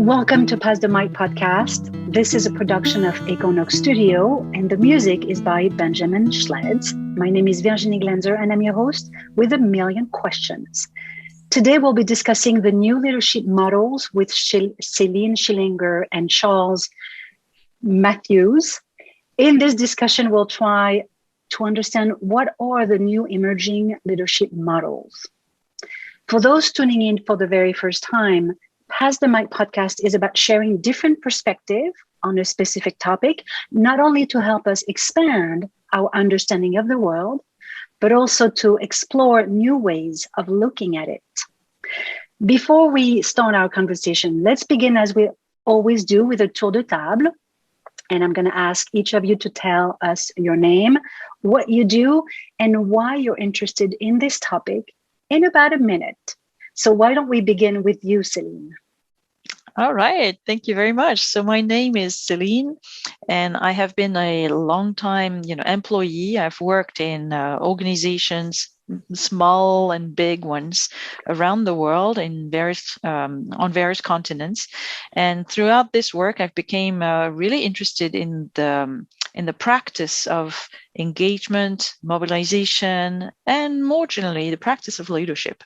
Welcome to Pass the Mic podcast. This is a production of Econox Studio, and the music is by Benjamin Schleds. My name is Virginie Glanzer, and I'm your host with a million questions. Today, we'll be discussing the new leadership models with Celine Schillinger and Charles Matheus. In this discussion, we'll try to understand what are the new emerging leadership models. For those tuning in for the very first time, Pass the Mic podcast is about sharing different perspectives on a specific topic, not only to help us expand our understanding of the world, but also to explore new ways of looking at it. Before we start our conversation, let's begin as we always do with a tour de table. And I'm going to ask each of you to tell us your name, what you do, and why you're interested in this topic in about a minute. So why don't we begin with you, Celine? All right. Thank you very much. So my name is Celine, and I have been a long time, employee. I've worked in organizations, small and big ones, around the world in on various continents. And throughout this work, I've became really interested in the practice of engagement, mobilization, and more generally, the practice of leadership.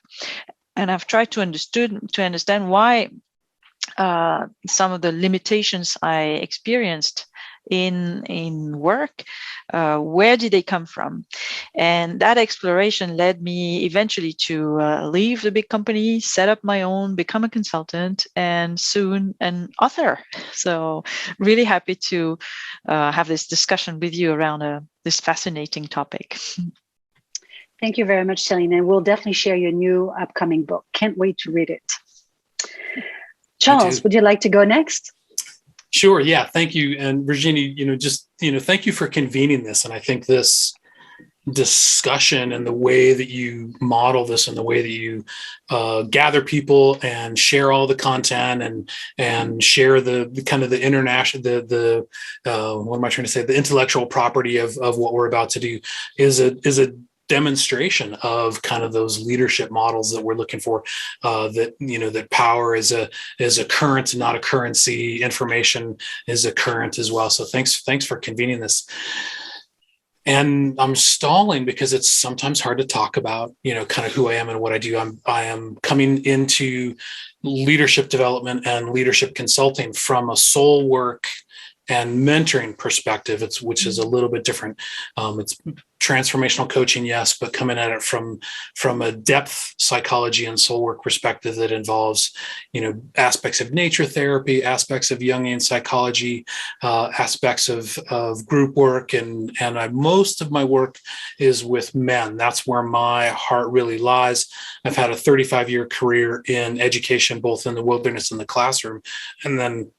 And I've tried to understand why some of the limitations I experienced in work, where did they come from? And that exploration led me eventually to leave the big company, set up my own, become a consultant, and soon an author. So really happy to have this discussion with you around this fascinating topic. Thank you very much, Celine. And we'll definitely share your new upcoming book. Can't wait to read it. Charles, would you like to go next? Sure. Yeah. Thank you. And Virginie, thank you for convening this. And I think this discussion and the way that you model this and the way that you gather people and share all the content and share the kind of the international, what am I trying to say? The intellectual property of what we're about to do is a demonstration of kind of those leadership models that we're looking for, that power is a current, not a currency. Information is a current as well. So thanks for convening this. And I'm stalling because it's sometimes hard to talk about, kind of who I am and what I do. I am coming into leadership development and leadership consulting from a soul work and mentoring perspective, which is a little bit different. It's transformational coaching, yes, but coming at it from a depth psychology and soul work perspective that involves, aspects of nature therapy, aspects of Jungian psychology, aspects of group work, and most of my work is with men. That's where my heart really lies. I've had a 35-year career in education, both in the wilderness and the classroom, and then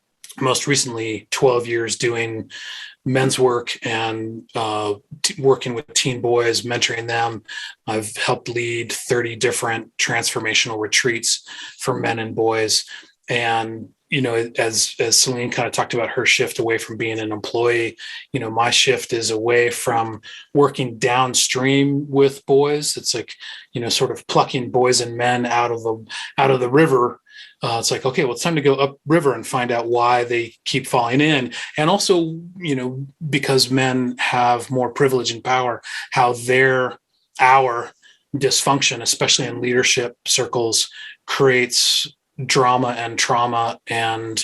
most recently 12 years doing men's work and working with teen boys, mentoring them. I've helped lead 30 different transformational retreats for men and boys. And, as Celine kind of talked about her shift away from being an employee, my shift is away from working downstream with boys. It's like, sort of plucking boys and men out of the river. It's like, okay, well, it's time to go upriver and find out why they keep falling in. And also, because men have more privilege and power, how our dysfunction, especially in leadership circles, creates drama and trauma and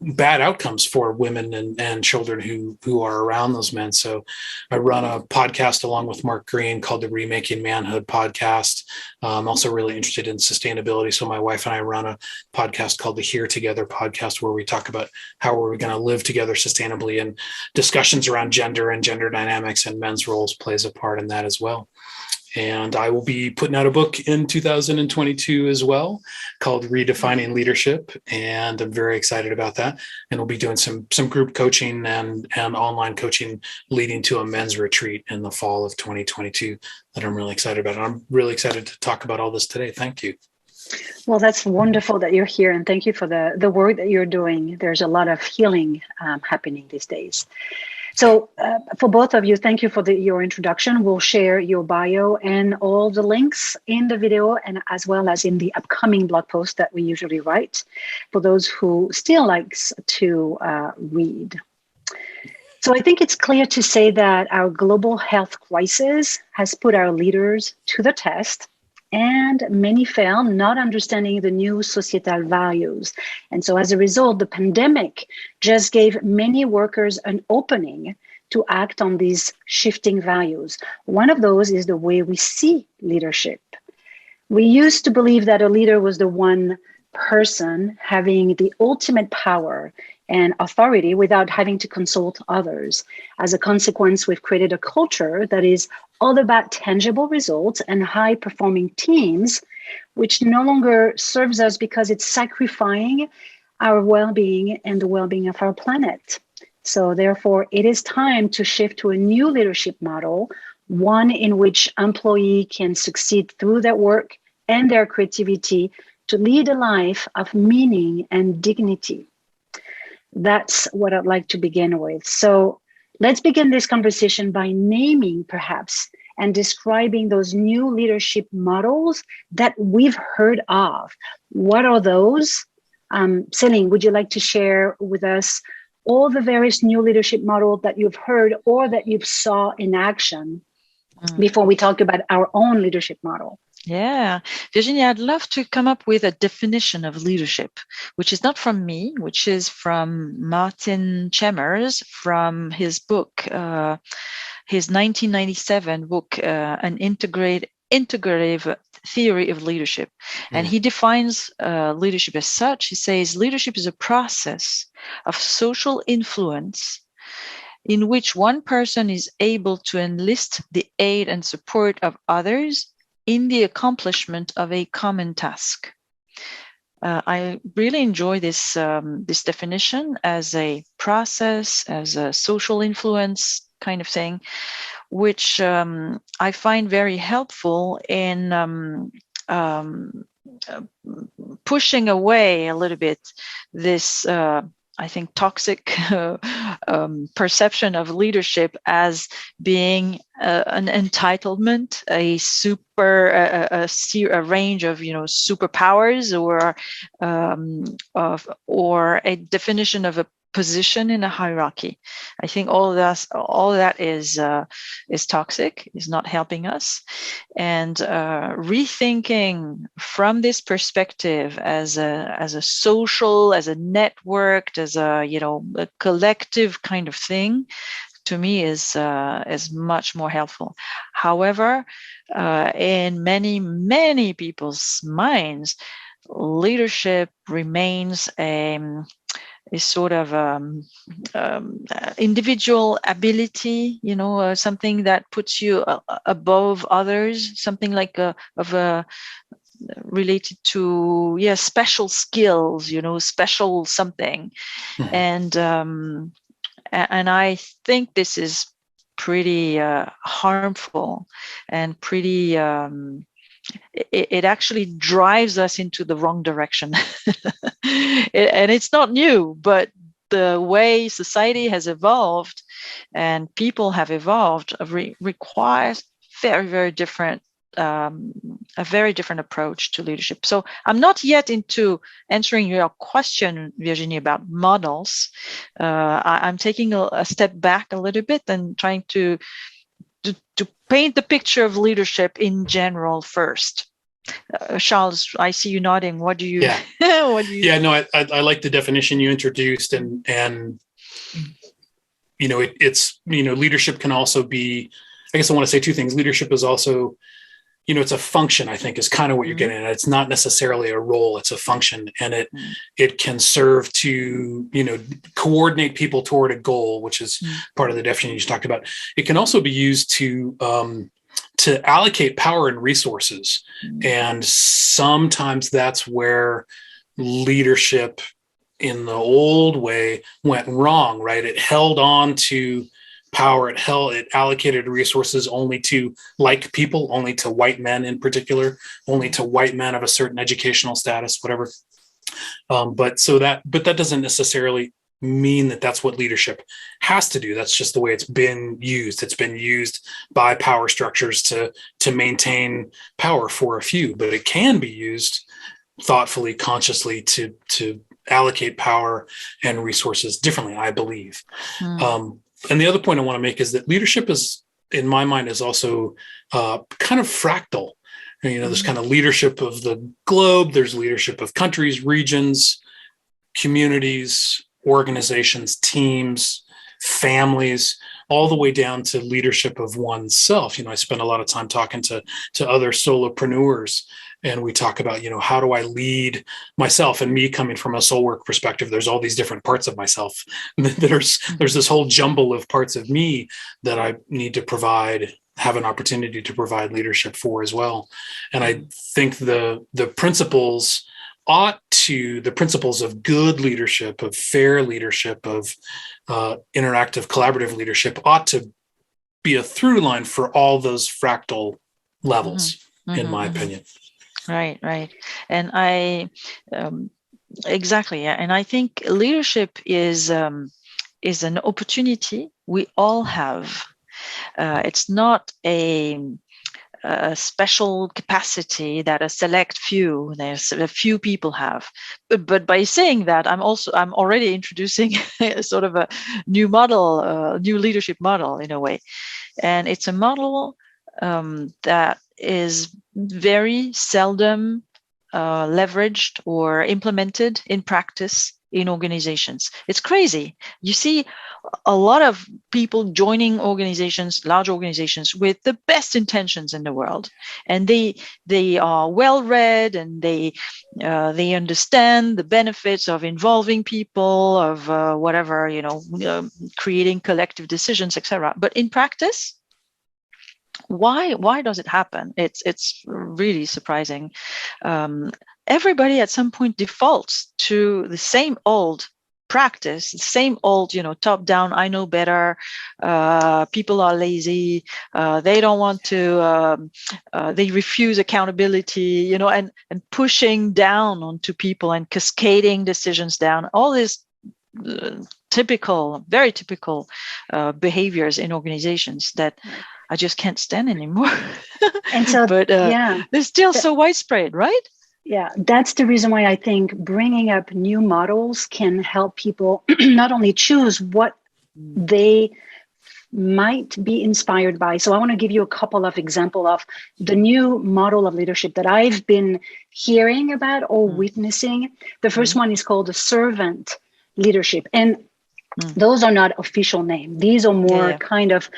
bad outcomes for women and children who are around those men. So I run a podcast along with Mark Green called the Remaking Manhood podcast. I'm also really interested in sustainability. So my wife and I run a podcast called the Here Together podcast, where we talk about how are we going to live together sustainably, and discussions around gender and gender dynamics and men's roles plays a part in that as well. And I will be putting out a book in 2022 as well called Redefining Leadership. And I'm very excited about that. And we'll be doing some group coaching and online coaching leading to a men's retreat in the fall of 2022 that I'm really excited about. And I'm really excited to talk about all this today. Thank you. Well, that's wonderful that you're here. And thank you for the work that you're doing. There's a lot of healing happening these days. So for both of you, thank you for your introduction. We'll share your bio and all the links in the video and as well as in the upcoming blog post that we usually write for those who still likes to read. So I think it's clear to say that our global health crisis has put our leaders to the test, and many fail not understanding the new societal values. And so as a result, the pandemic just gave many workers an opening to act on these shifting values. One of those is the way we see leadership. We used to believe that a leader was the one person having the ultimate power and authority without having to consult others. As a consequence, we've created a culture that is all about tangible results and high-performing teams, which no longer serves us because it's sacrificing our well-being and the well-being of our planet. So therefore, it is time to shift to a new leadership model, one in which employees can succeed through their work and their creativity to lead a life of meaning and dignity. That's what I'd like to begin with. So let's begin this conversation by naming, perhaps, and describing those new leadership models that we've heard of. What are those? Celine, would you like to share with us all the various new leadership models that you've heard or that you saw in action before we talk about our own leadership model? Yeah, Virginia, I'd love to come up with a definition of leadership, which is not from me, which is from Martin Chemers from his book, his 1997 book, An Integrative Theory of Leadership. And he defines leadership as such. He says leadership is a process of social influence in which one person is able to enlist the aid and support of others in the accomplishment of a common task. I really enjoy this definition as a process, as a social influence kind of thing, which I find very helpful in pushing away a little bit this I think toxic perception of leadership as being an entitlement, a range of superpowers, or a definition of a position in a hierarchy. I think all of that is toxic, is not helping us. And rethinking from this perspective as a social, as a networked, as a collective kind of thing, to me is much more helpful. However, in many people's minds, leadership remains a sort of individual ability, something that puts you above others, something like related to special skills, special something. And I think this is pretty harmful and pretty it actually drives us into the wrong direction. And it's not new, but the way society has evolved and people have evolved requires very, very different, a very different approach to leadership. So I'm not yet into answering your question, Virginie, about models. I'm taking a step back a little bit and trying to paint the picture of leadership in general first. Charles, I see you nodding. What do you? Yeah. I like the definition you introduced, and it's leadership can also be. I guess I want to say two things. Leadership is also, it's a function. I think is kind of what you're getting at. It's not necessarily a role; it's a function, and it can serve to coordinate people toward a goal, which is part of the definition you just talked about. It can also be used to allocate power and resources. And sometimes that's where leadership in the old way went wrong, right? It held on to power. It allocated resources only to like people, only to white men in particular, only to white men of a certain educational status, whatever. But that doesn't necessarily mean that that's what leadership has to do. That's just the way it's been used. It's been used by power structures to maintain power for a few, but it can be used thoughtfully, consciously to allocate power and resources differently, I believe. And the other point I want to make is that leadership is, in my mind, is also kind of fractal. There's kind of leadership of the globe. There's leadership of countries, regions, communities, organizations, teams, families, all the way down to leadership of oneself. I spend a lot of time talking to other solopreneurs, and we talk about, how do I lead myself? And me coming from a soul work perspective, there's all these different parts of myself. There's this whole jumble of parts of me that I need to have an opportunity to provide leadership for as well. And I think the principles of good leadership, of fair leadership, of interactive, collaborative leadership ought to be a through line for all those fractal levels, in my opinion. Right. And I, exactly. Yeah. And I think leadership is an opportunity we all have. It's not a special capacity that a select few, there's a few people have. But by saying that, I'm already introducing sort of a new model, new leadership model in a way. And it's a model that is very seldom leveraged or implemented in practice in organizations. It's crazy. You see a lot of people joining organizations, large organizations, with the best intentions in the world, and they are well read, and they understand the benefits of involving people, of creating collective decisions, etc. But in practice, why does it happen? It's really surprising. Everybody at some point defaults to the same old practice, the same old, top down, I know better, people are lazy, they don't want to, they refuse accountability, and pushing down onto people and cascading decisions down, all this very typical behaviors in organizations that I just can't stand anymore. And so, but they're still so widespread, right? Yeah, that's the reason why I think bringing up new models can help people not only choose what they might be inspired by. So I want to give you a couple of examples of the new model of leadership that I've been hearing about or witnessing. The first one is called the servant leadership. And those are not official names. These are more kind of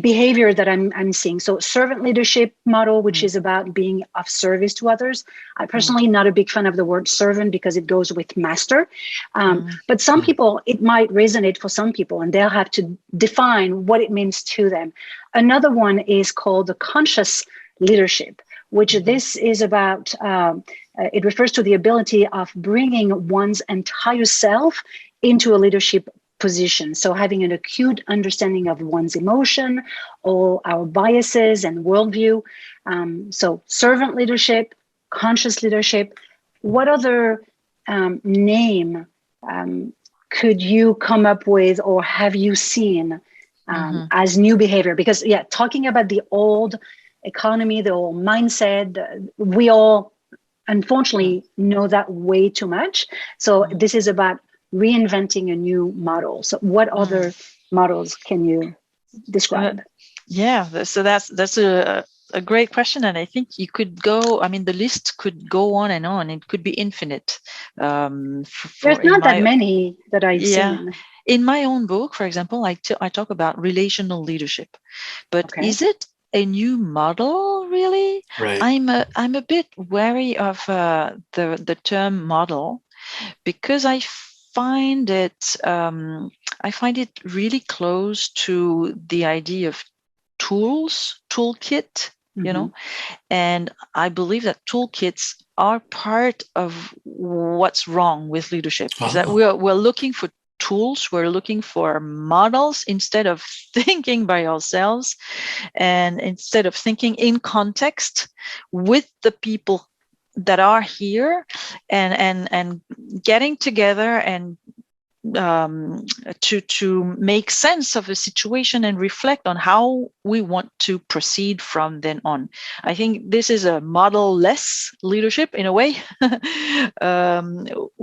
behavior that I'm seeing. So servant leadership model, which is about being of service to others. I personally not a big fan of the word servant because it goes with master. But some people, it might resonate for some people, and they'll have to define what it means to them. Another one is called the conscious leadership, which this is about, it refers to the ability of bringing one's entire self into a leadership position. So having an acute understanding of one's emotion, all our biases and worldview. So servant leadership, conscious leadership. What other name could you come up with, or have you seen as new behavior? Because talking about the old economy, the old mindset, we all unfortunately know that way too much. So this is about reinventing a new model. So what other models can you describe? So that's a great question. And I think you could go, the list could go on and on. It could be infinite. There's not that many that I've seen. In my own book, for example, I talk about relational leadership. But is it a new model, really? Right. I'm a bit wary of the term model, because I find it really close to the idea of toolkit, and I believe that toolkits are part of what's wrong with leadership. Is that we're looking for tools, we're looking for models instead of thinking by ourselves, and instead of thinking in context with the people that are here, and getting together and to make sense of a situation and reflect on how we want to proceed from then on. I think this is a model-less leadership in a way,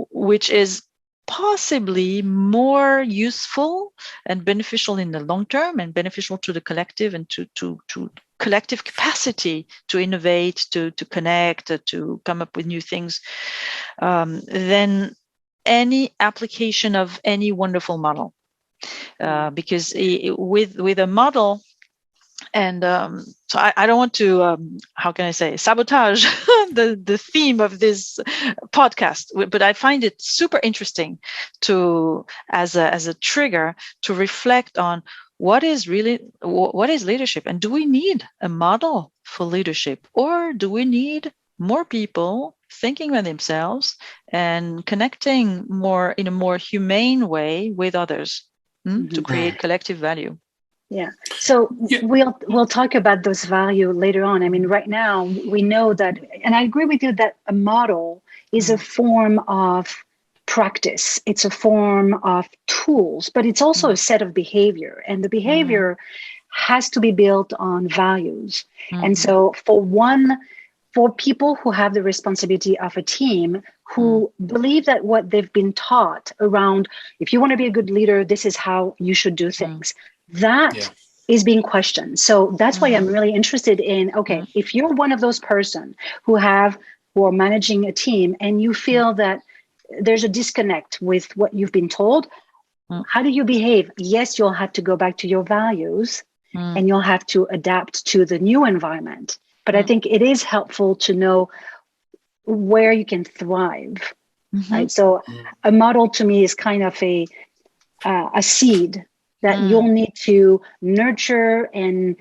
which is possibly more useful and beneficial in the long term, and beneficial to the collective and to collective capacity to innovate, to connect, to come up with new things, than any application of any wonderful model. Because with a model, and so I don't want to, how can I say, sabotage the theme of this podcast, but I find it super interesting to, as a trigger, to reflect on what is leadership, and do we need a model for leadership, or do we need more people thinking about themselves and connecting more in a more humane way with others, to create collective value? Yeah. So we'll talk about those value later on. I mean, right now we know that, and I agree with you that a model is a form of practice. It's a form of tools, but it's also a set of behavior, and the behavior has to be built on values. And so for people who have the responsibility of a team, who believe that what they've been taught around, if you want to be a good leader, this is how you should do things, that is being questioned. So that's why I'm really interested in, okay, if you're one of those person who are managing a team and you feel that there's a disconnect with what you've been told, how do you behave? Yes, you'll have to go back to your values and you'll have to adapt to the new environment. But I think it is helpful to know where you can thrive, right? So a model to me is kind of a seed that you'll need to nurture and,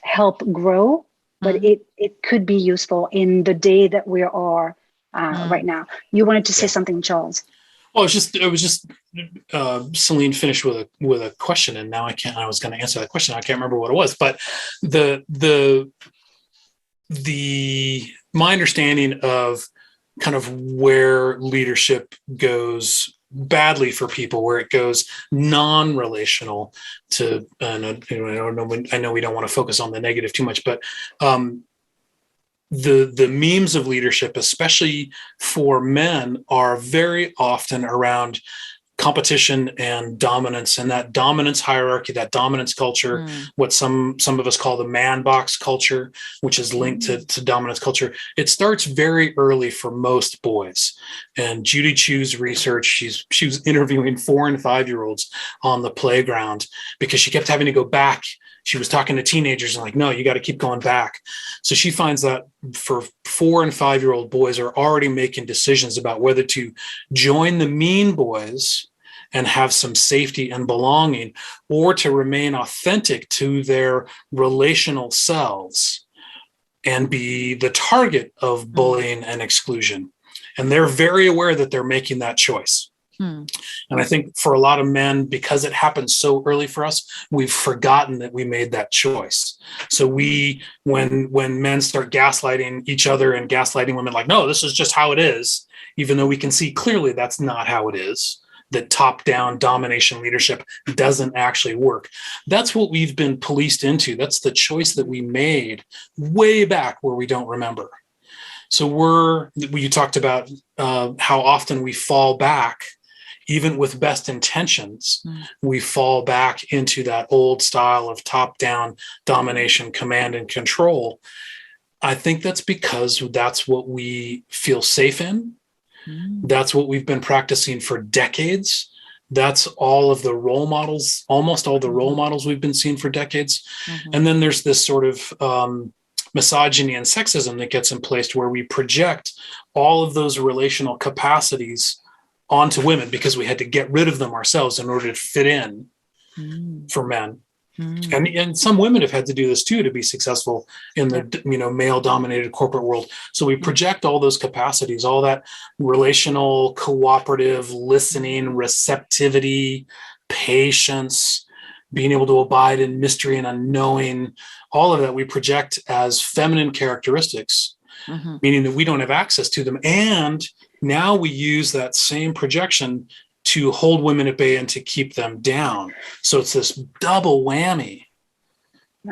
help grow, but it could be useful in the day that we are right now. You wanted to say something, Charles? Well, it was just Celine finished with a question, and now I was going to answer that question. I can't remember what it was, but my understanding of kind of where leadership goes badly for people, where it goes non-relational to, and I know we don't want to focus on the negative too much, but the memes of leadership, especially for men, are very often around competition and dominance, and that dominance hierarchy, that dominance culture, what some of us call the man box culture, which is linked to dominance culture. It starts very early for most boys. And Judy Chu's research, she was interviewing 4 and 5-year-olds on the playground because she kept having to go back. She was talking to teenagers and like, no, you got to keep going back. So she finds that for 4 and 5-year-old boys are already making decisions about whether to join the mean boys and have some safety and belonging, or to remain authentic to their relational selves and be the target of bullying and exclusion. And they're very aware that they're making that choice. And I think for a lot of men, because it happens so early for us, we've forgotten that we made that choice. So when men start gaslighting each other and gaslighting women, like, no, this is just how it is, even though we can see clearly that's not how it is, that top-down domination leadership doesn't actually work. That's what we've been policed into. That's the choice that we made way back where we don't remember. So you talked about how often we fall back. Even with best intentions, we fall back into that old style of top-down domination, command and control. I think that's because that's what we feel safe in. That's what we've been practicing for decades. That's all of the role models, almost all the role models we've been seeing for decades. And then there's this sort of misogyny and sexism that gets in place where we project all of those relational capacities onto women because we had to get rid of them ourselves in order to fit in for men. And some women have had to do this too to be successful in the male dominated corporate world. So we project all those capacities, all that relational, cooperative, listening, receptivity, patience, being able to abide in mystery and unknowing, all of that we project as feminine characteristics, meaning that we don't have access to them. And Now we use that same projection to hold women at bay and to keep them down. So it's this double whammy.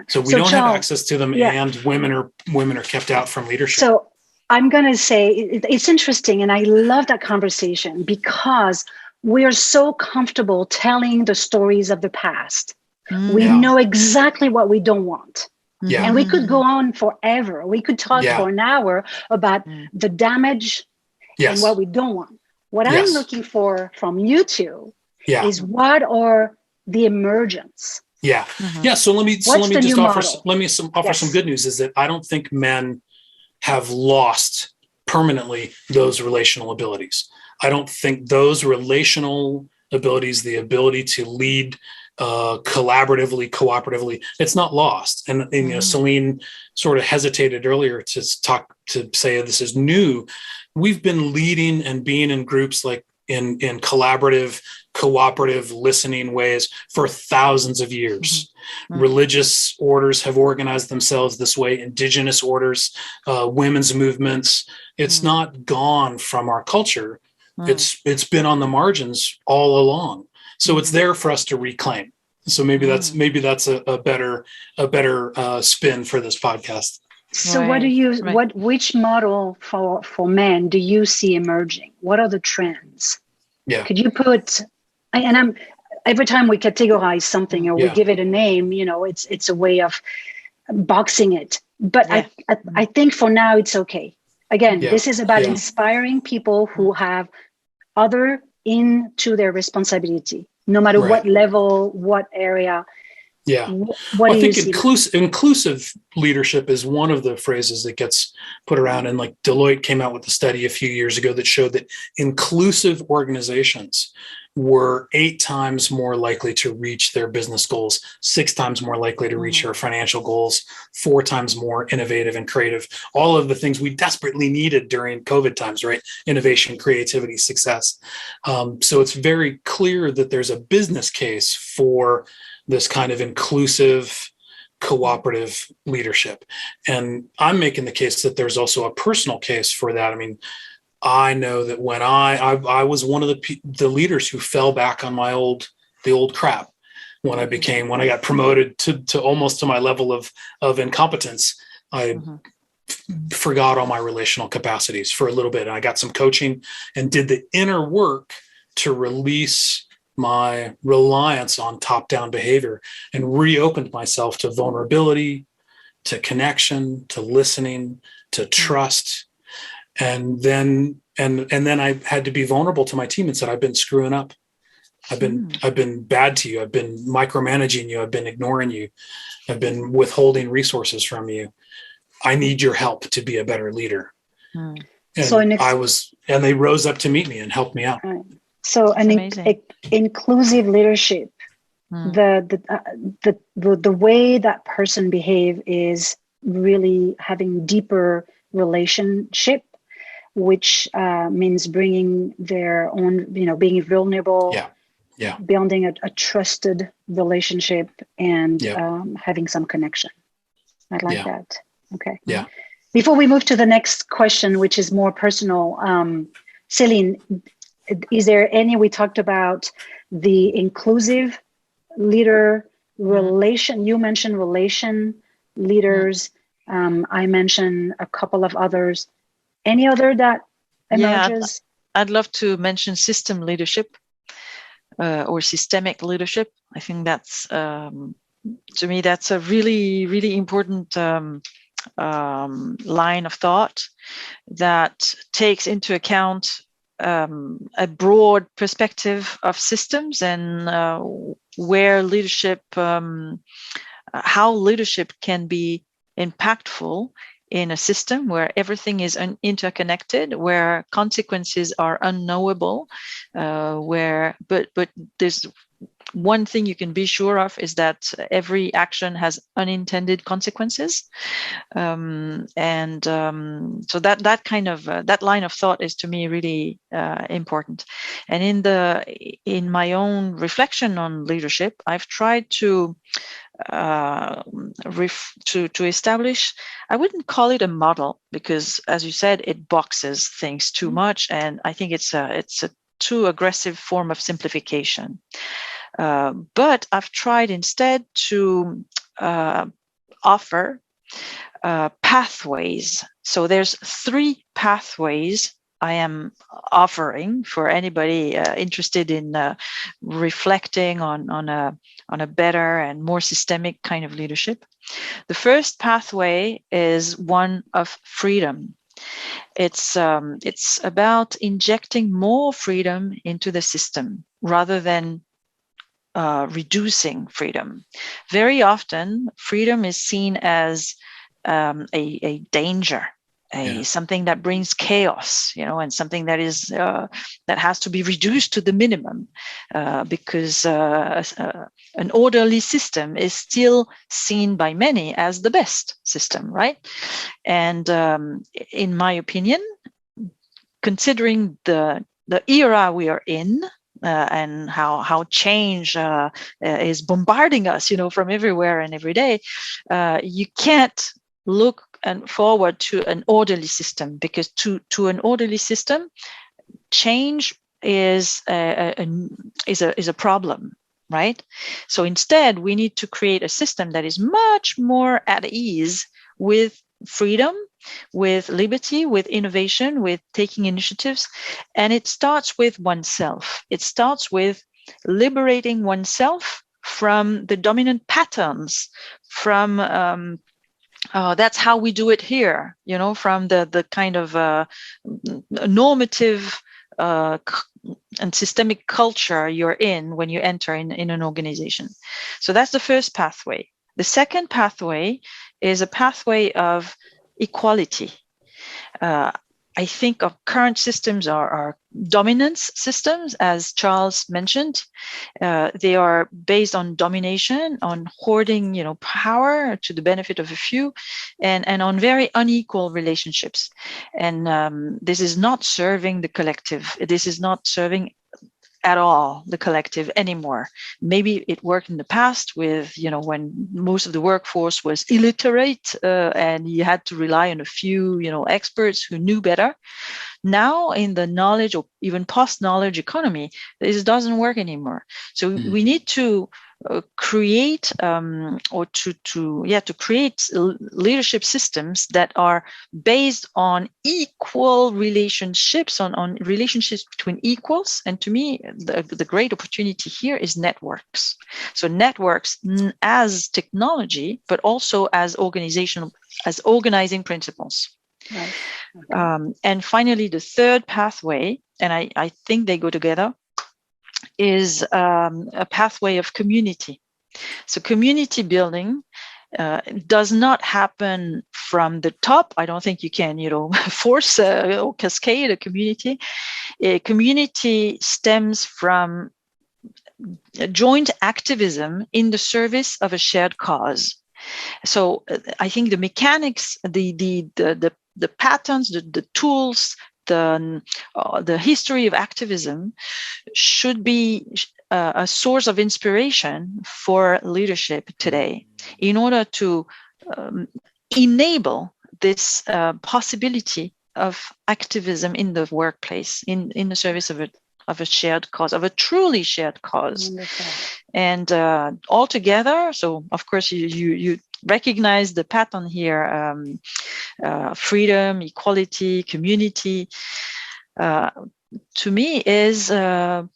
So we don't have access to them, and women are kept out from leadership. So I'm going to say it's interesting, and I love that conversation because we are so comfortable telling the stories of the past. We know exactly what we don't want. Yeah. And we could go on forever. We could talk for an hour about the damage and what we don't want. What I'm looking for from you two is what are the emergence? Yeah. Yeah. So let me just offer some good news is that I don't think men have lost permanently those relational abilities. I don't think those relational abilities, the ability to lead collaboratively, cooperatively, it's not lost. And you know, Celine sort of hesitated earlier to say this is new. We've been leading and being in groups like in collaborative, cooperative, listening ways for thousands of years. Religious orders have organized themselves this way, indigenous orders, women's movements. It's not gone from our culture. It's been on the margins all along. So it's there for us to reclaim. So maybe that's a better spin for this podcast. So which model for men do you see emerging? What are the trends? Yeah. Could you put, and every time we categorize something or we give it a name, you know, it's a way of boxing it. But I think for now it's okay. Again, this is about inspiring people who have other into their responsibility, no matter what level, what area. Yeah. I think inclusive leadership is one of the phrases that gets put around. And like Deloitte came out with a study a few years ago that showed that inclusive organizations were 8 times more likely to reach their business goals, 6 times more likely to reach their financial goals, 4 times more innovative and creative. All of the things we desperately needed during COVID times, right? Innovation, creativity, success. So it's very clear that there's a business case for this kind of inclusive, cooperative leadership. And I'm making the case that there's also a personal case for that. I mean, I know that when I was one of the leaders who fell back on the old crap when I got promoted to almost to my level of incompetence. I forgot all my relational capacities for a little bit. And I got some coaching and did the inner work to release my reliance on top-down behavior and reopened myself to vulnerability, to connection, to listening, to trust. And then I had to be vulnerable to my team and said, I've been screwing up. I've been bad to you. I've been micromanaging you. I've been ignoring you. I've been withholding resources from you. I need your help to be a better leader. And they rose up to meet me and helped me out. So inclusive leadership, the way that person behave is really having deeper relationship, which means bringing their own, being vulnerable, building a trusted relationship, and having some connection. I like that. Okay. Yeah. Before we move to the next question, which is more personal, Celine, is there any, we talked about the inclusive leader relation, you mentioned relation leaders, I mentioned a couple of others. Any other that emerges? I'd love to mention system leadership or systemic leadership. I think that's, to me, that's a really, really important line of thought that takes into account a broad perspective of systems and where leadership, how leadership can be impactful in a system where everything is interconnected, where consequences are unknowable, but there's one thing you can be sure of is that every action has unintended consequences, so that kind of that line of thought is to me really important. And in my own reflection on leadership, I've tried to to establish, I wouldn't call it a model, because, as you said, it boxes things too much, and I think it's a too aggressive form of simplification. But I've tried instead to offer pathways. So there's 3 pathways I am offering for anybody interested in reflecting on a better and more systemic kind of leadership. The first pathway is one of freedom. It's about injecting more freedom into the system rather than reducing freedom. Very often, freedom is seen as a danger, something that brings chaos, and something that is that has to be reduced to the minimum, because an orderly system is still seen by many as the best system, right? And in my opinion, considering the era we are in, and how change is bombarding us, from everywhere and every day, you can't look and forward to an orderly system, because to an orderly system, change is a problem, right? So instead, we need to create a system that is much more at ease with freedom, with liberty, with innovation, with taking initiatives. And it starts with oneself. It starts with liberating oneself from the dominant patterns, from that's how we do it here, from the kind of normative and systemic culture you're in when you enter in an organization. So that's the first pathway. The second pathway is a pathway of equality. I think our current systems are dominance systems, as Charles mentioned. They are based on domination, on hoarding, power to the benefit of a few, and on very unequal relationships. And this is not serving the collective. This is not serving at all the collective anymore. Maybe it worked in the past with, when most of the workforce was illiterate, and you had to rely on a few, experts who knew better. Now, in the knowledge or even post-knowledge economy, this doesn't work anymore. So we need to create to create leadership systems that are based on equal relationships, on relationships between equals. And to me, the great opportunity here is networks. So networks as technology, but also as organizing principles. Right. Okay. And finally, the third pathway, and I think they go together, is a pathway of community. So community building does not happen from the top. I don't think you can, force or cascade a community. A community stems from joint activism in the service of a shared cause. So I think the mechanics, the patterns, the tools, the history of activism should be a source of inspiration for leadership today, in order to enable this possibility of activism in the workplace, in the service of a shared cause, of a truly shared cause. Wonderful. And all together, so of course you recognize the pattern here, freedom, equality, community, to me is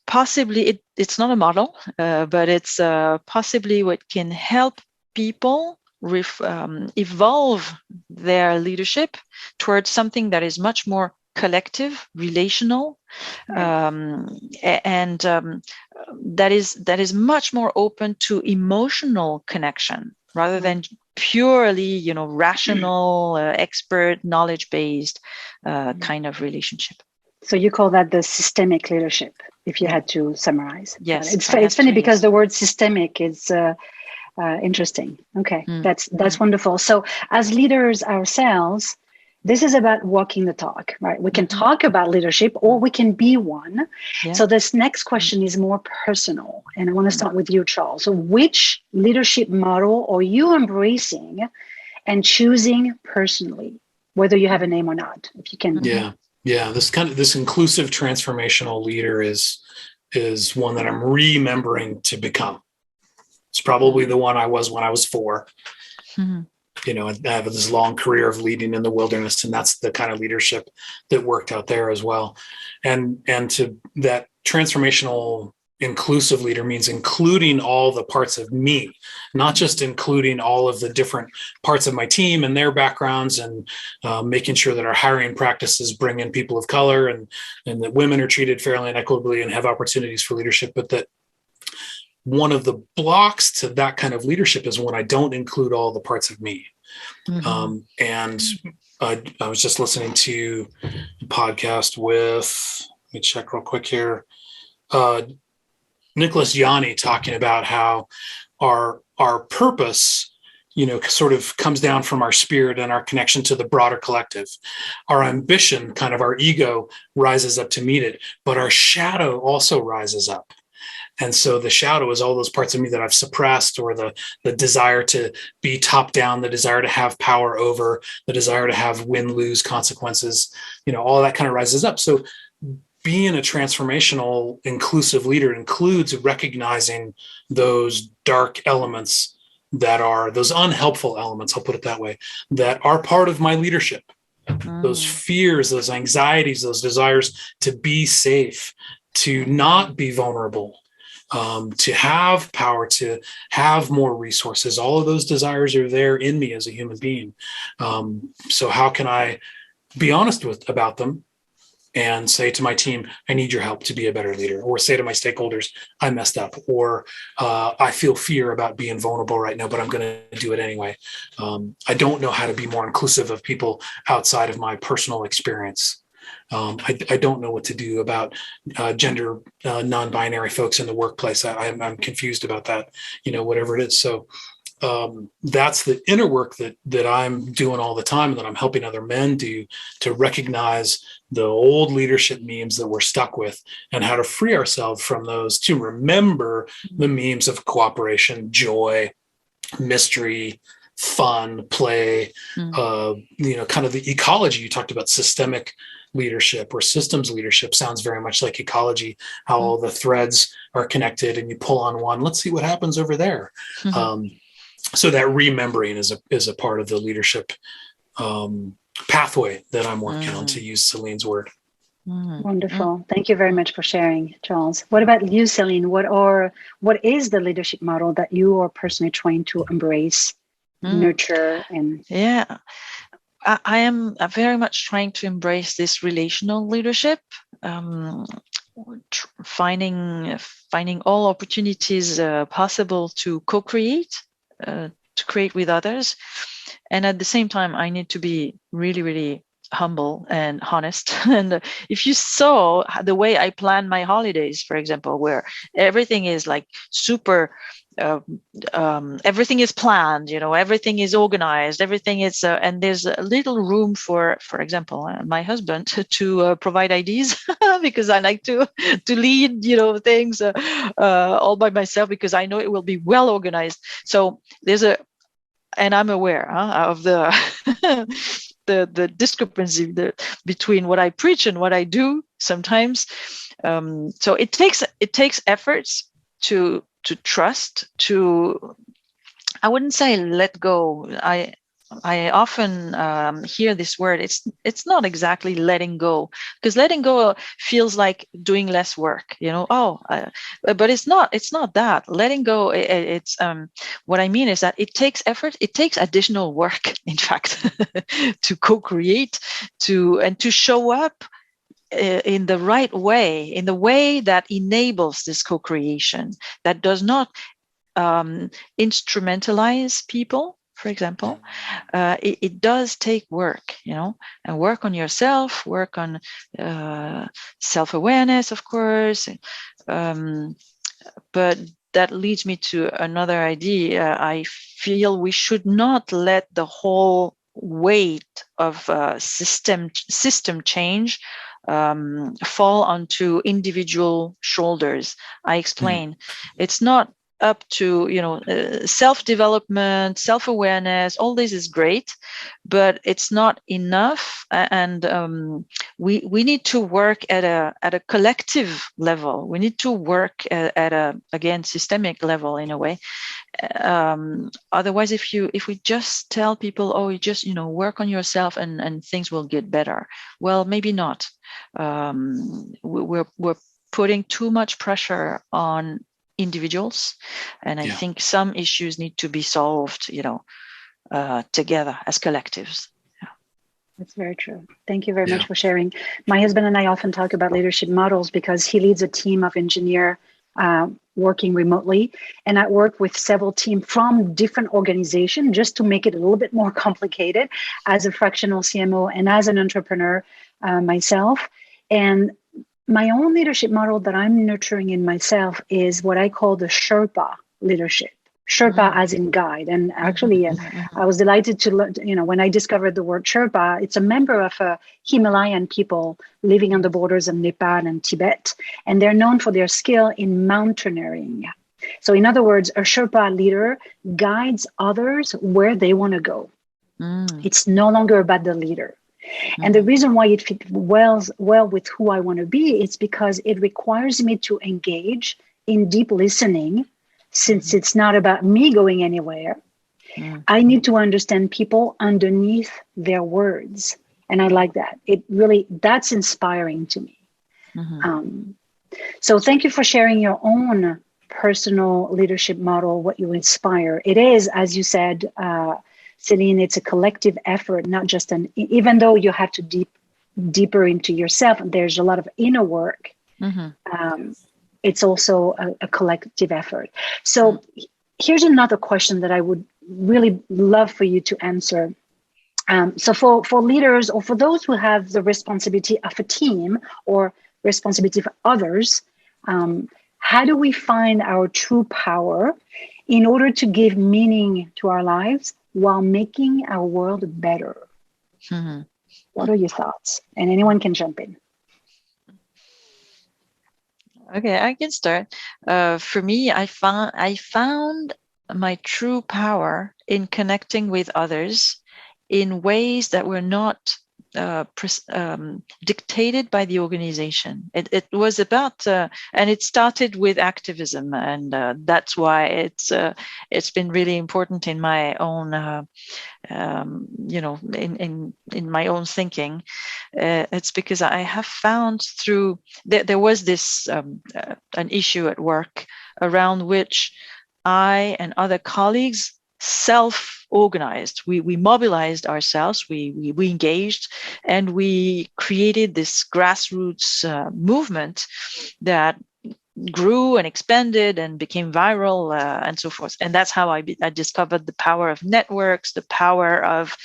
possibly, it's not a model, but it's possibly what can help people evolve their leadership towards something that is much more collective, relational, and that is much more open to emotional connection, rather than purely, rational, expert, knowledge-based kind of relationship. So you call that the systemic leadership, if you had to summarize. Yes. It's funny because the word systemic is interesting. Okay, that's wonderful. So as leaders ourselves, this is about walking the talk, right? We can talk about leadership or we can be one. Yeah. So this next question is more personal. And I want to start with you, Charles. So which leadership model are you embracing and choosing personally, whether you have a name or not, if you can? Yeah. This inclusive transformational leader is one that I'm remembering to become. It's probably the one I was when I was 4. You know, I have this long career of leading in the wilderness, and that's the kind of leadership that worked out there as well. And to that transformational inclusive leader means including all the parts of me, not just including all of the different parts of my team and their backgrounds, and making sure that our hiring practices bring in people of color, and that women are treated fairly and equitably and have opportunities for leadership. But that one of the blocks to that kind of leadership is when I don't include all the parts of me. And I was just listening to a podcast with, let me check real quick here, Nicholas Yanni, talking about how our purpose, you know, sort of comes down from our spirit and our connection to the broader collective. Our ambition, kind of our ego, rises up to meet it, but our shadow also rises up. And so the shadow is all those parts of me that I've suppressed, or the desire to be top down, the desire to have power over, the desire to have win-lose consequences, you know, all that kind of rises up. So being a transformational inclusive leader includes recognizing those dark elements that are those unhelpful elements, I'll put it that way, that are part of my leadership. Those fears, those anxieties, those desires to be safe, to not be vulnerable, to have power, to have more resources. All of those desires are there in me as a human being. So how can I be honest about them and say to my team, I need your help to be a better leader, or say to my stakeholders, I messed up, or I feel fear about being vulnerable right now, but I'm going to do it anyway. I don't know how to be more inclusive of people outside of my personal experience. I don't know what to do about gender non-binary folks in the workplace. I'm confused about that, you know, whatever it is. So that's the inner work that I'm doing all the time, and that I'm helping other men do, to recognize the old leadership memes that we're stuck with, and how to free ourselves from those, to remember the memes of cooperation, joy, mystery, fun, play, you know, kind of the ecology. You talked about systemic leadership, or systems leadership sounds very much like ecology, how all the threads are connected and you pull on one, let's see what happens over there. So that remembering is a part of the leadership pathway that I'm working on, to use Celine's word. Wonderful. Thank you very much for sharing, Charles. What about you, Celine? What is the leadership model that you are personally trying to embrace, nurture, and I am very much trying to embrace this relational leadership, finding all opportunities possible to co-create, to create with others. And at the same time, I need to be really, really humble and honest. And if you saw the way I plan my holidays, for example, where everything is like super, everything is planned, you know, everything is organized, everything is, and there's a little room for example, my husband to provide ideas because I like to lead, you know, things all by myself, because I know it will be well organized. So and I'm aware of the the discrepancy between what I preach and what I do sometimes. So it takes efforts to trust, I wouldn't say let go. I often hear this word. It's not exactly letting go, because letting go feels like doing less work, you know. But it's not that. Letting go, it's what I mean is that it takes effort. It takes additional work, in fact, to co-create, and to show up in the right way, in the way that enables this co-creation, that does not instrumentalize people. For example, it does take work, you know, and work on yourself, work on self-awareness, of course. But that leads me to another idea. I feel we should not let the whole weight of system change fall onto individual shoulders. I explain. It's not up to self-development, self-awareness. All this is great, but it's not enough, and we need to work at a collective level. We need to work at a, again, systemic level in a way. Otherwise, if we just tell people, oh, you just work on yourself and things will get better, well, maybe not. We're putting too much pressure on individuals, and I think some issues need to be solved together as collectives. That's very true. Thank you very much for sharing. My husband and I often talk about leadership models because he leads a team of engineers working remotely, and I work with several teams from different organizations just to make it a little bit more complicated as a fractional CMO and as an entrepreneur myself. And my own leadership model that I'm nurturing in myself is what I call the Sherpa leadership. Sherpa as in guide. And actually, I was delighted to learn, when I discovered the word Sherpa, it's a member of a Himalayan people living on the borders of Nepal and Tibet. And they're known for their skill in mountaineering. So in other words, a Sherpa leader guides others where they want to go. It's no longer about the leader. And the reason why it fits well with who I want to be, it's because it requires me to engage in deep listening. Since it's not about me going anywhere, I need to understand people underneath their words. And I like that. That's inspiring to me. So thank you for sharing your own personal leadership model, what you inspire. It is, as you said, Celine, it's a collective effort, not just even though you have to deeper into yourself, there's a lot of inner work. It's also a collective effort. So here's another question that I would really love for you to answer. So for leaders, or for those who have the responsibility of a team or responsibility for others, how do we find our true power in order to give meaning to our lives while making our world better? What are your thoughts? And anyone can jump in. Okay, I can start. For me, I found my true power in connecting with others in ways that were not dictated by the organization. It was about, and it started with activism, and that's why it's been really important in my own, in my own thinking. It's because I have found through there was this an issue at work around which I and other colleagues self-organized. We mobilized ourselves, we engaged, and we created this grassroots movement that grew and expanded and became viral and so forth. And that's how I discovered the power of networks, the power of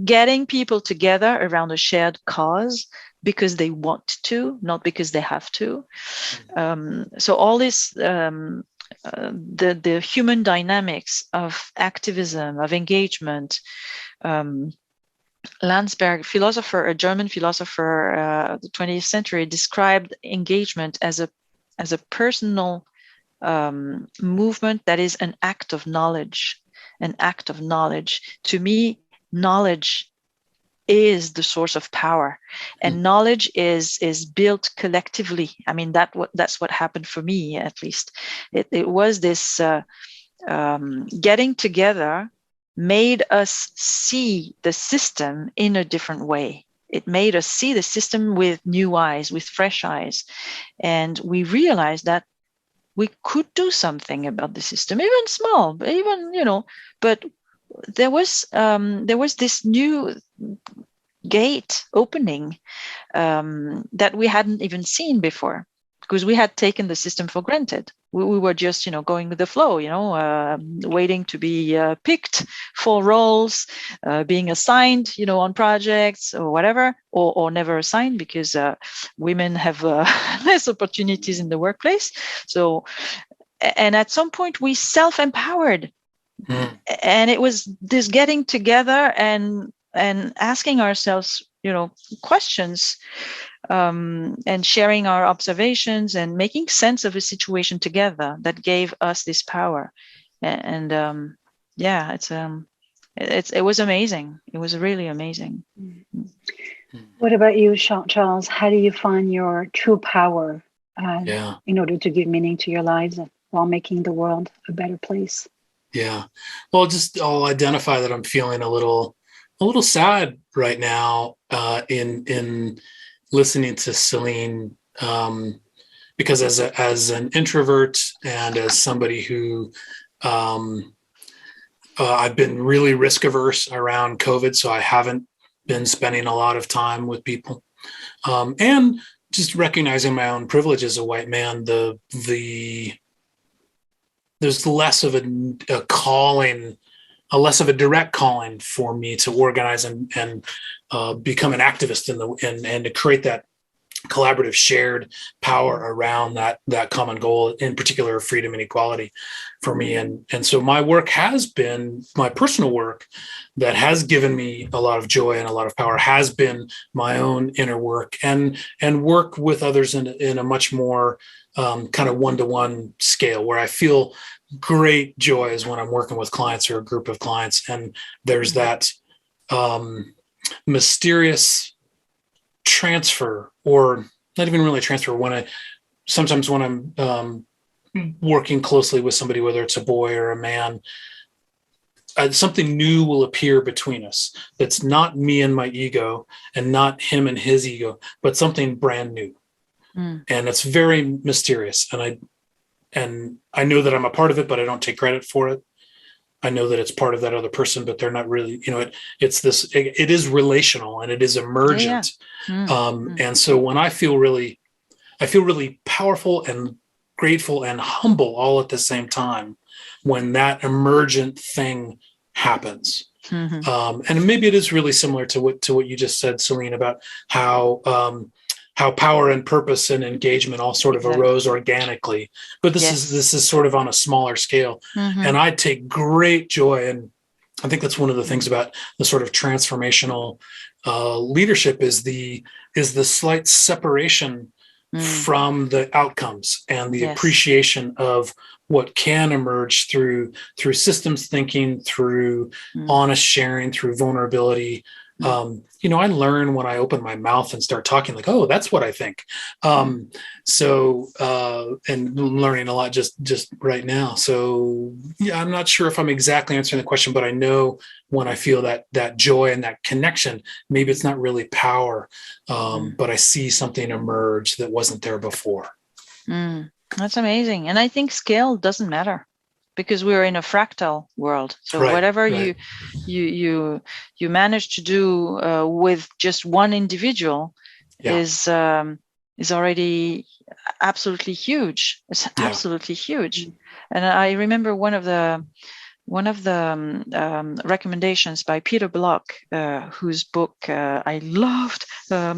getting people together around a shared cause because they want to, not because they have to. So all this the human dynamics of activism, of engagement. Landsberg, a German philosopher of the 20th century, described engagement as a personal movement that is an act of knowledge. An act of knowledge. To me, knowledge is the source of power, and knowledge is built collectively. I mean, that's what happened for me, at least. It was this getting together made us see the system in a different way. It made us see the system with new eyes, with fresh eyes, and we realized that we could do something about the system, even small, but there was this new gate opening that we hadn't even seen before, because we had taken the system for granted. We were just, going with the flow, waiting to be picked for roles, being assigned, on projects or whatever, or never assigned because women have less opportunities in the workplace. So, and at some point we self-empowered And it was this getting together and asking ourselves, questions, and sharing our observations and making sense of a situation together that gave us this power. And it was amazing. It was really amazing. What about you, Charles? How do you find your true power in order to give meaning to your lives while making the world a better place? Yeah. Well, I'll identify that I'm feeling a little sad right now in listening to Celine, because as an introvert and as somebody who I've been really risk averse around COVID, so I haven't been spending a lot of time with people, and just recognizing my own privilege as a white man. There's less of a calling, less of a direct calling for me to organize and become an activist and to create that collaborative shared power around that common goal, in particular freedom and equality for me. And so my work has been, my personal work that has given me a lot of joy and a lot of power has been my own inner work and work with others in a much more kind of one-to-one scale, where I feel great joy is when I'm working with clients or a group of clients. And there's that mysterious transfer, or not even really transfer, sometimes when I'm working closely with somebody, whether it's a boy or a man, something new will appear between us. That's not me and my ego and not him and his ego, but something brand new. And it's very mysterious. And I know that I'm a part of it, but I don't take credit for it. I know that it's part of that other person, but they're not really, it is relational and it is emergent. And so when I feel really powerful and grateful and humble all at the same time, when that emergent thing happens. And maybe it is really similar to what you just said, Celine, about how power and purpose and engagement all sort of arose organically, but this is sort of on a smaller scale. And I take great joy, and I think that's one of the things about the sort of transformational leadership is the slight separation from the outcomes and the appreciation of what can emerge through systems thinking, through honest sharing, through vulnerability. I learn when I open my mouth and start talking, like, oh, that's what I think. And learning a lot just right now. So yeah, I'm not sure if I'm exactly answering the question, but I know when I feel that joy and that connection, maybe it's not really power, but I see something emerge that wasn't there before. That's amazing. And I think scale doesn't matter, because we're in a fractal world. So whatever you manage to do with just one individual is already absolutely huge. It's absolutely huge. And I remember one of the recommendations by Peter Block, whose book I loved. I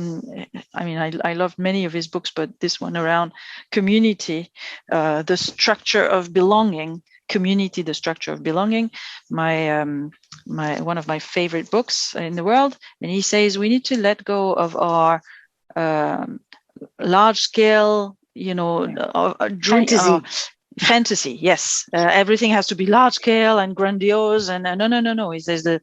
loved many of his books, but this one around community, the structure of belonging. Community, the structure of belonging, my one of my favorite books in the world. And he says we need to let go of our large scale, fantasy. Yes, everything has to be large scale and grandiose. And no. He says the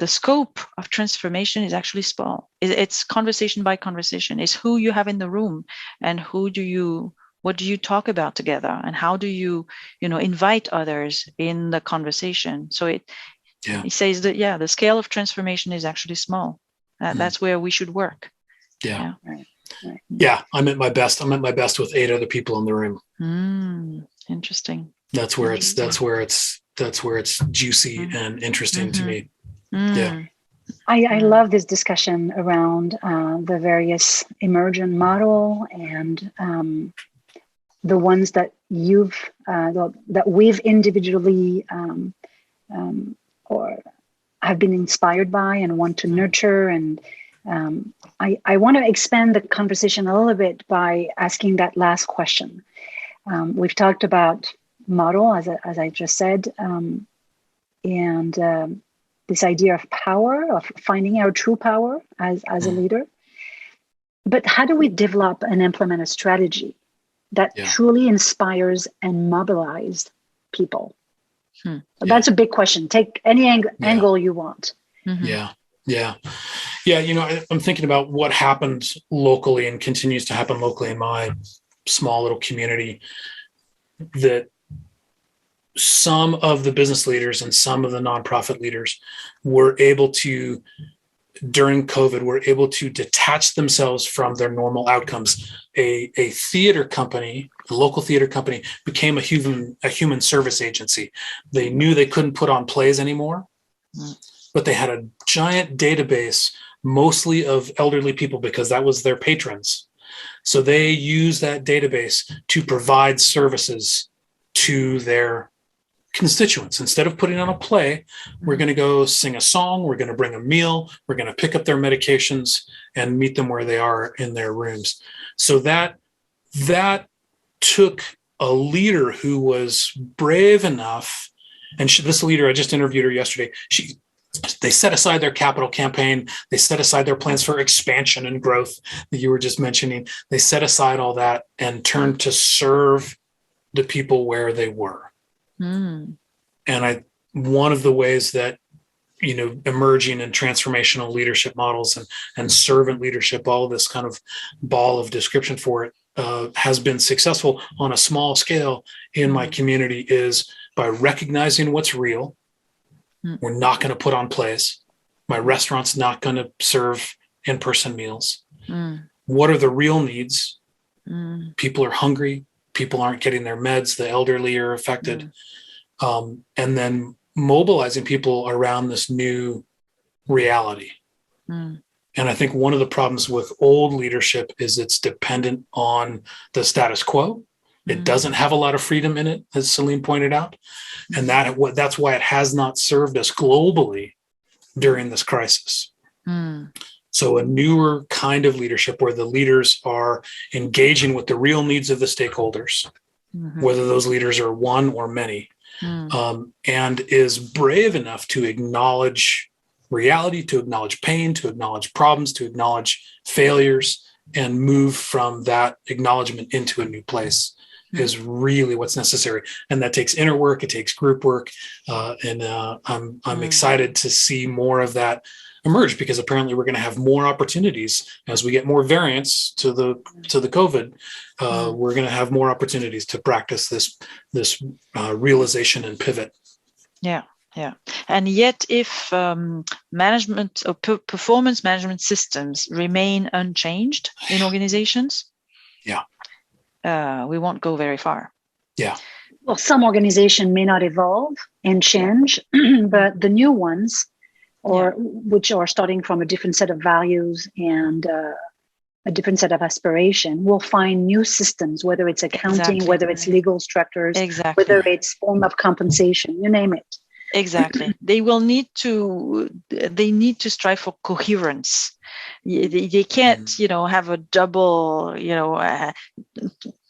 scope of transformation is actually small. It's conversation by conversation. It's who you have in the room and what do you talk about together, and how do you, invite others in the conversation? So he says that, the scale of transformation is actually small. That's where we should work. Yeah. Right. I'm at my best. I'm at my best with 8 other people in the room. Interesting. That's where it's juicy and interesting to me. Yeah. I love this discussion around the various emergent model and the ones that that we've individually or have been inspired by and want to nurture. And I want to expand the conversation a little bit by asking that last question. We've talked about model, as I just said, and this idea of power, of finding our true power as a leader. But how do we develop and implement a strategy that truly inspires and mobilizes people? That's a big question. Take any angle you want. Yeah. I'm thinking about what happened locally and continues to happen locally in my small little community, that some of the business leaders and some of the nonprofit leaders were able to, during COVID, were able to detach themselves from their normal outcomes. A theater company, a local theater company, became a human service agency. They knew they couldn't put on plays anymore, but they had a giant database, mostly of elderly people, because that was their patrons. So they used that database to provide services to their constituents. Instead of putting on a play, we're going to go sing a song, we're going to bring a meal, we're going to pick up their medications and meet them where they are in their rooms. So that took a leader who was brave enough, and this leader, I just interviewed her yesterday, they set aside their capital campaign, they set aside their plans for expansion and growth that you were just mentioning, they set aside all that and turned to serve the people where they were. And one of the ways that, emerging and transformational leadership models and servant leadership, all of this kind of ball of description for it, has been successful on a small scale in my community, is by recognizing what's real. We're not going to put on plays. My restaurant's not going to serve in-person meals. What are the real needs? People are hungry. People aren't getting their meds. The elderly are affected. And then mobilizing people around this new reality. And I think one of the problems with old leadership is it's dependent on the status quo. It doesn't have a lot of freedom in it, as Celine pointed out. And that's why it has not served us globally during this crisis. So a newer kind of leadership where the leaders are engaging with the real needs of the stakeholders, whether those leaders are one or many, and is brave enough to acknowledge reality, to acknowledge pain, to acknowledge problems, to acknowledge failures, and move from that acknowledgement into a new place is really what's necessary. And that takes inner work, it takes group work. And I'm excited to see more of that emerge, because apparently we're going to have more opportunities as we get more variants to the COVID. We're going to have more opportunities to practice this realization and pivot. Yeah. And yet, if management or performance management systems remain unchanged in organizations, we won't go very far. Well, some organization may not evolve and change, but the new ones, which are starting from a different set of values and a different set of aspiration, will find new systems, whether it's accounting, whether it's legal structures, whether it's form of compensation, you name it. Exactly. They need to strive for coherence. They can't, have a double,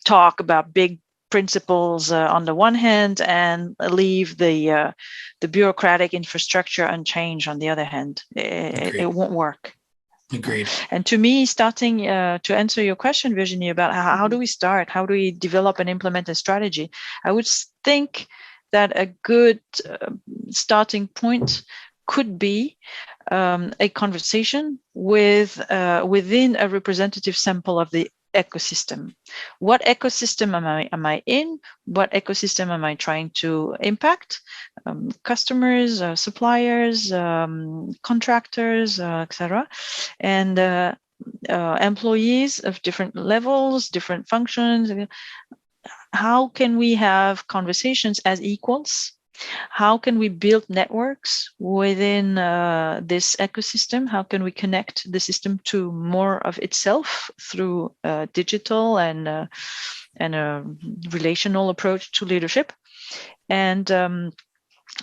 talk about big principles on the one hand and leave the bureaucratic infrastructure unchanged on the other hand. It won't work. Agreed. And to me, starting to answer your question, Virginie, about how do we start? How do we develop and implement a strategy? I would think that a good starting point could be a conversation within a representative sample of the ecosystem. What ecosystem am I in? What ecosystem am I trying to impact? Customers, suppliers, contractors, etc., and employees of different levels, different functions. How can we have conversations as equals? How can we build networks within this ecosystem? How can we connect the system to more of itself through digital and a relational approach to leadership? And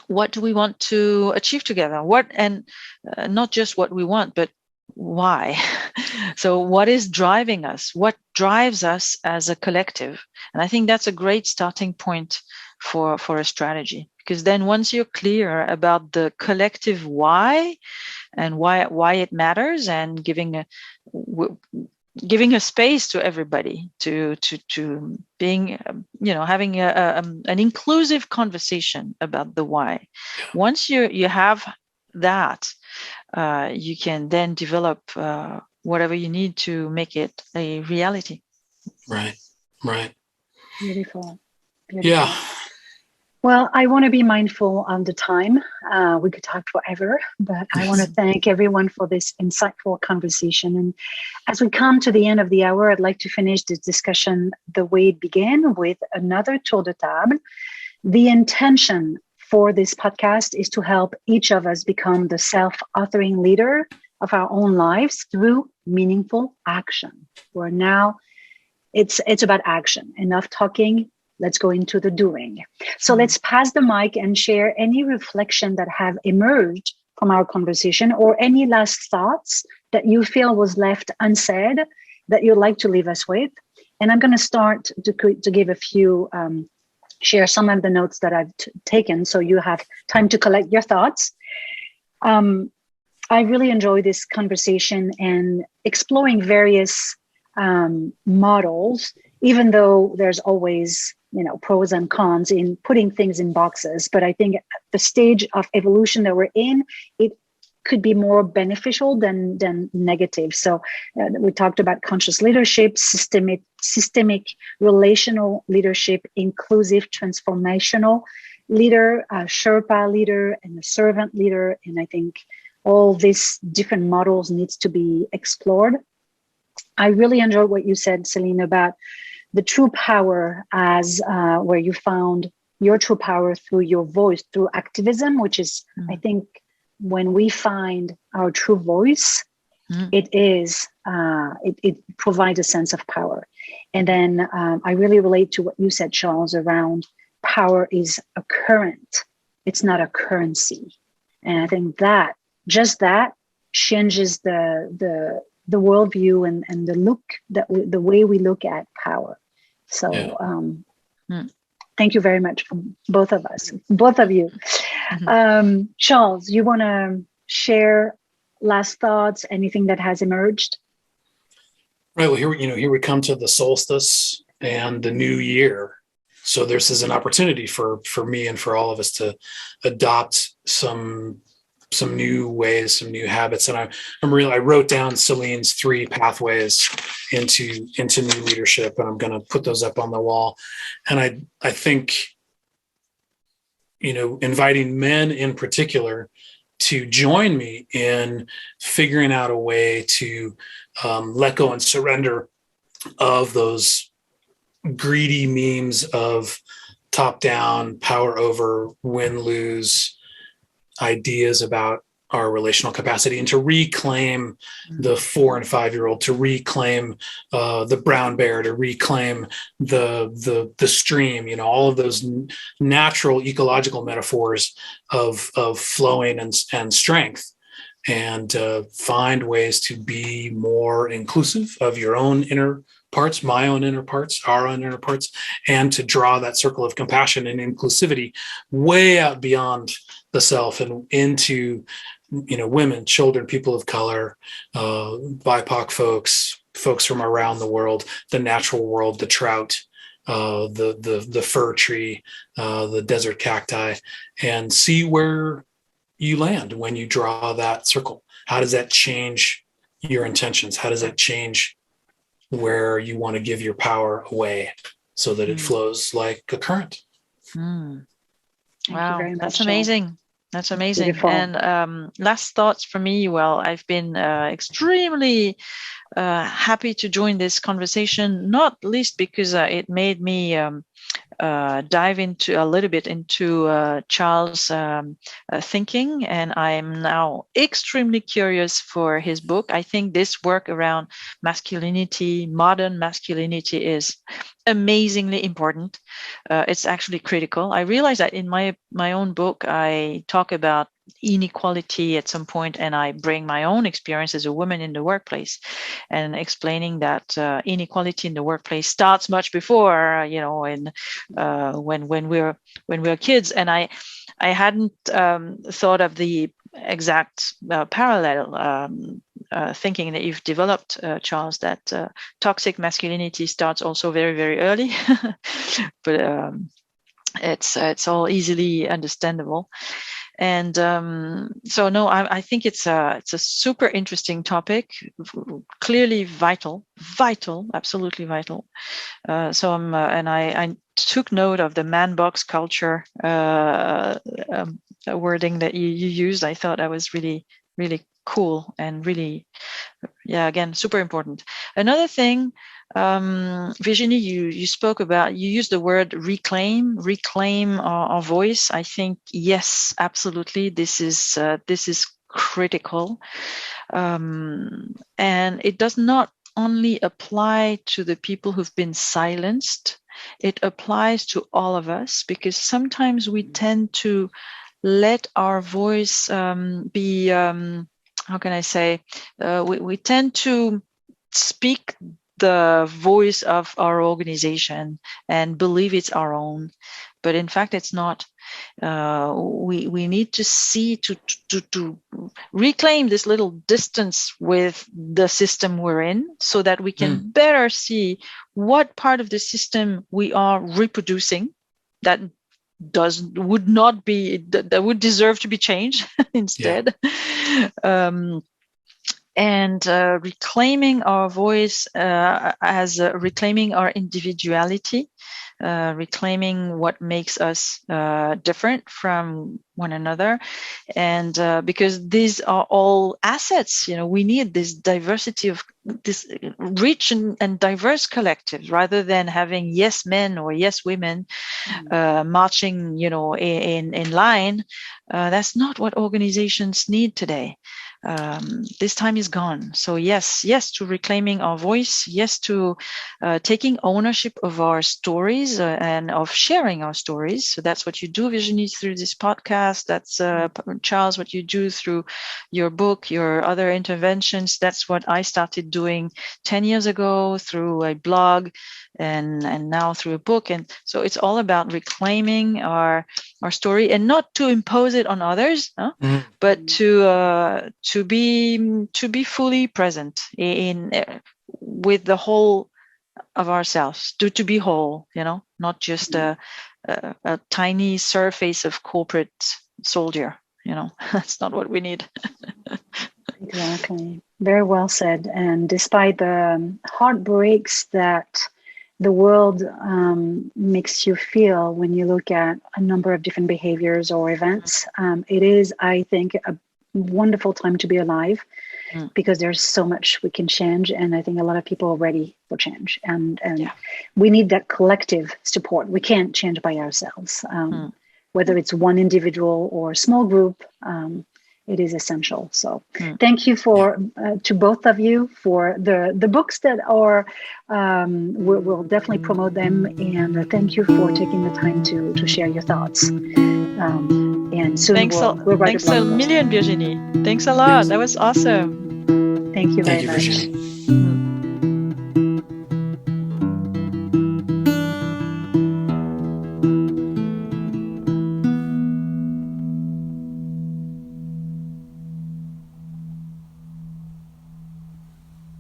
what do we want to achieve together? Not just what we want, but why? So what is driving us? What drives us as a collective? And I think that's a great starting point for a strategy. Because then once you're clear about the collective why and why it matters, and giving a space to everybody to being, having an inclusive conversation about the why. Once you have that, you can then develop whatever you need to make it a reality. Right. Beautiful. Yeah. Well, I want to be mindful of the time. We could talk forever, but I want to thank everyone for this insightful conversation. And as we come to the end of the hour, I'd like to finish this discussion the way it began, with another tour de table. The intention for this podcast is to help each of us become the self-authoring leader of our own lives through meaningful action. Where now it's about action. Enough talking. Let's go into the doing. So let's pass the mic and share any reflection that have emerged from our conversation, or any last thoughts that you feel was left unsaid that you'd like to leave us with. And I'm going to start to give a few, share some of the notes that I've taken, so you have time to collect your thoughts. I really enjoy this conversation and exploring various models, even though there's always pros and cons in putting things in boxes. But I think at the stage of evolution that we're in, it could be more beneficial than negative. So we talked about conscious leadership, systemic relational leadership, inclusive transformational leader, a Sherpa leader, and a servant leader. And I think all these different models needs to be explored. I really enjoyed what you said, Celine, about the true power, as where you found your true power through your voice, through activism, which is, I think, when we find our true voice, it provides a sense of power. And then I really relate to what you said, Charles, around power is a current. It's not a currency. And I think that changes the worldview and the look, the way we look at power. So thank you very much from both of you. Charles, you want to share last thoughts, anything that has emerged? Right. Well, here we come to the solstice and the new year. So this is an opportunity for me and for all of us to adopt some new ways, some new habits. And I wrote down Celine's 3 pathways into new leadership, and I'm going to put those up on the wall. And I think, inviting men in particular to join me in figuring out a way to let go and surrender of those greedy memes of top down, power over, win, lose ideas about our relational capacity, and to reclaim the 4 and 5-year-old, to reclaim the brown bear, to reclaim the stream, all of those natural ecological metaphors of flowing and strength, and find ways to be more inclusive of your own inner parts, my own inner parts, our own inner parts, and to draw that circle of compassion and inclusivity way out beyond the self and into, women, children, people of color, BIPOC folks from around the world, the natural world, the trout, the fir tree, the desert cacti, and see where you land when you draw that circle. How does that change your intentions? How does that change where you want to give your power away so that it flows like a current? Wow, that's amazing. That's amazing. Beautiful. And last thoughts for me. Well, I've been extremely happy to join this conversation, not least because it made me dive into a little bit into Charles' thinking, and I'm now extremely curious for his book. I think this work around masculinity, modern masculinity, is amazingly important. It's actually critical. I realize that in my own book, I talk about inequality at some point, and I bring my own experience as a woman in the workplace, and explaining that inequality in the workplace starts much before, in when we're kids. And I hadn't thought of the exact parallel thinking that you've developed, Charles, that toxic masculinity starts also very, very early, but it's all easily understandable. And so no, I think it's a super interesting topic, clearly vital, absolutely vital. So I took note of the man box culture wording that you used. I thought that was really, really cool and really, again, super important. Another thing, Virginie, you spoke about, you used the word reclaim our voice. I think, yes, absolutely. This is critical. And it does not only apply to the people who've been silenced, it applies to all of us, because sometimes we tend to let our voice be, how can I say, we tend to speak the voice of our organization and believe it's our own, but in fact it's not. We need to see to reclaim this little distance with the system we're in, so that we can better see what part of the system we are reproducing that would deserve to be changed instead. And reclaiming our voice as reclaiming our individuality, reclaiming what makes us different from one another. And because these are all assets, we need this diversity of this rich and diverse collectives, rather than having yes men or yes women marching, in line. That's not what organizations need today. This time is gone. So yes to reclaiming our voice, yes to taking ownership of our stories and of sharing our stories. So that's what you do, Virginie, through this podcast. That's Charles, what you do through your book, your other interventions. That's what I started doing 10 years ago through a blog, and now through a book. And so it's all about reclaiming our story, and not to impose it on others, but to be fully present in with the whole of ourselves, to be whole, not just a tiny surface of corporate soldier. That's not what we need. Exactly. Very well said. And despite the heartbreaks that the world makes you feel when you look at a number of different behaviors or events, it is, I think, a wonderful time to be alive, because there's so much we can change. And I think a lot of people are ready for change. And we need that collective support. We can't change by ourselves, whether it's one individual or a small group. It is essential. So thank you to both of you for the books that are, we'll definitely promote them. And thank you for taking the time to share your thoughts. And soon thanks a million, Virginie. Thanks a lot. That was awesome. Thank you very much. Virginie.